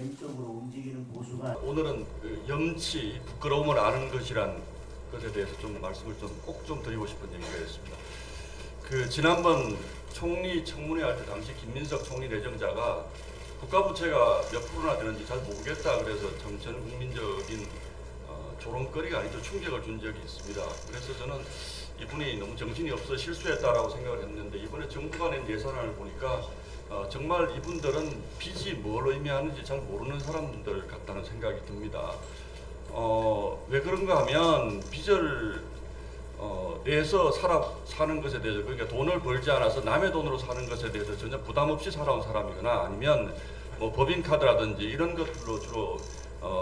왼쪽으로 움직이는 보수가 오늘은 그 염치, 부끄러움을 아는 것이란 것에 대해서 좀 말씀을 꼭 좀 드리고 싶은 얘기가 있습니다. 그 지난번 총리 청문회 할 때 당시 김민석 총리 내정자가 국가 부채가 몇 프로나 되는지 잘 모르겠다 그래서 참 전 국민적인 조롱거리가 아니죠, 충격을 준 적이 있습니다. 그래서 저는 이분이 너무 정신이 없어 실수했다라고 생각을 했는데 이번에 정부가 낸 예산안을 보니까 정말 이분들은 빚이 뭘 의미하는지 잘 모르는 사람들 같다는 생각이 듭니다. 왜 그런가 하면 빚을 내서 사는 것에 대해서, 그러니까 돈을 벌지 않아서 남의 돈으로 사는 것에 대해서 전혀 부담 없이 살아온 사람이거나 아니면 뭐 법인카드라든지 이런 것들로 주로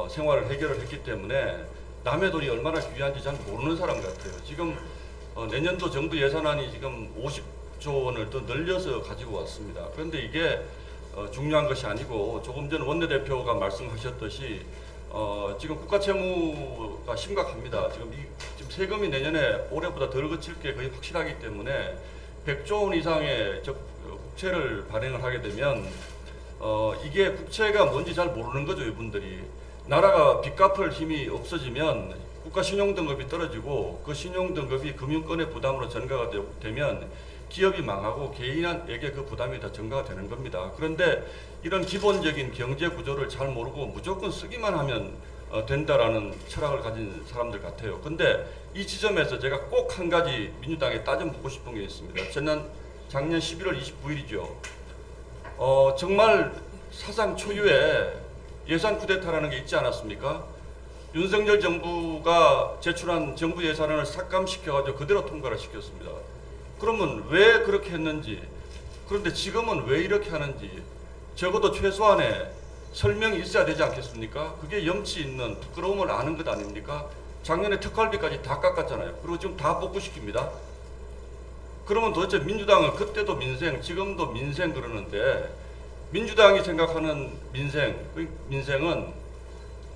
생활을 해결을 했기 때문에 남의 돈이 얼마나 귀한지 잘 모르는 사람 같아요. 지금 내년도 정부 예산안이 지금 50조 원을 더 늘려서 가지고 왔습니다. 그런데 이게 중요한 것이 아니고 조금 전 원내대표가 말씀하셨듯이 지금 국가 채무가 심각합니다. 지금 세금이 내년에 올해보다 덜 거칠 게 거의 확실하기 때문에 100조 원 이상의 국채를 발행을 하게 되면 이게 국채가 뭔지 잘 모르는 거죠, 이분들이. 나라가 빚 갚을 힘이 없어지면 국가 신용 등급이 떨어지고 그 신용 등급이 금융권의 부담으로 전가가 되면 기업이 망하고 개인에게 그 부담이 더 증가가 되는 겁니다. 그런데 이런 기본적인 경제 구조를 잘 모르고 무조건 쓰기만 하면 된다라는 철학을 가진 사람들 같아요. 근데 이 지점에서 제가 꼭 한 가지 민주당에 따져 묻고 싶은 게 있습니다. 작년 11월 29일이죠. 정말 사상 초유의 예산 쿠데타라는 게 있지 않았습니까? 윤석열 정부가 제출한 정부 예산안을 삭감시켜가지고 그대로 통과를 시켰습니다. 그러면 왜 그렇게 했는지, 그런데 지금은 왜 이렇게 하는지 적어도 최소한의 설명이 있어야 되지 않겠습니까? 그게 염치 있는 부끄러움을 아는 것 아닙니까? 작년에 특활비까지 다 깎았잖아요. 그리고 지금 다 복구시킵니다. 그러면 도대체 민주당은 그때도 민생, 지금도 민생 그러는데 민주당이 생각하는 민생은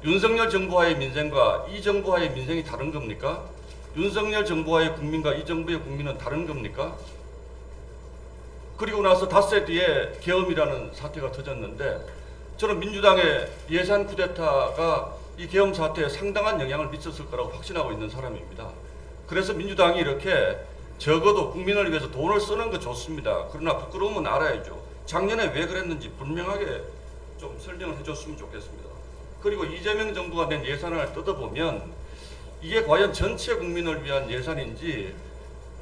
윤석열 정부와의 민생과 이 정부와의 민생이 다른 겁니까? 윤석열 정부와의 국민과 이 정부의 국민은 다른 겁니까? 그리고 나서 닷새 뒤에 계엄이라는 사태가 터졌는데 저는 민주당의 예산 쿠데타가 이 계엄 사태에 상당한 영향을 미쳤을 거라고 확신하고 있는 사람입니다. 그래서 민주당이 이렇게 적어도 국민을 위해서 돈을 쓰는 거 좋습니다. 그러나 부끄러움은 알아야죠. 작년에 왜 그랬는지 분명하게 좀 설명을 해줬으면 좋겠습니다. 그리고 이재명 정부가 낸 예산안을 뜯어보면 이게 과연 전체 국민을 위한 예산인지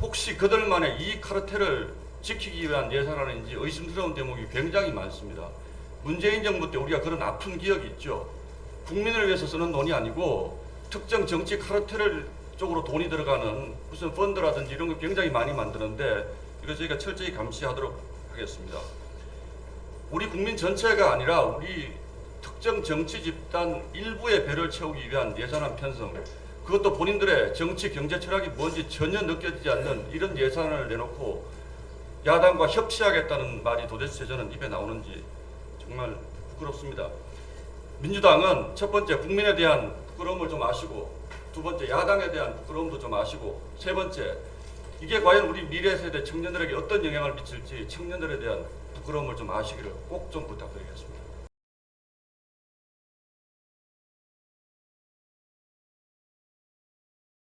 혹시 그들만의 이익 카르텔을 지키기 위한 예산안인지 의심스러운 대목이 굉장히 많습니다. 문재인 정부 때 우리가 그런 아픈 기억이 있죠. 국민을 위해서 쓰는 돈이 아니고 특정 정치 카르텔 쪽으로 돈이 들어가는 무슨 펀드라든지 이런 거 굉장히 많이 만드는데 이거 저희가 철저히 감시하도록 하겠습니다. 우리 국민 전체가 아니라 우리 특정 정치 집단 일부의 배를 채우기 위한 예산안 편성, 그것도 본인들의 정치 경제 철학이 뭔지 전혀 느껴지지 않는 이런 예산을 내놓고 야당과 협치하겠다는 말이 도대체 저는 입에 나오는지 정말 부끄럽습니다. 민주당은 첫 번째 국민에 대한 부끄러움을 좀 아시고, 두 번째 야당에 대한 부끄러움도 좀 아시고, 세 번째 이게 과연 우리 미래 세대 청년들에게 어떤 영향을 미칠지 청년들에 대한 부끄러움을 좀 아시기를 꼭 좀 부탁드리겠습니다.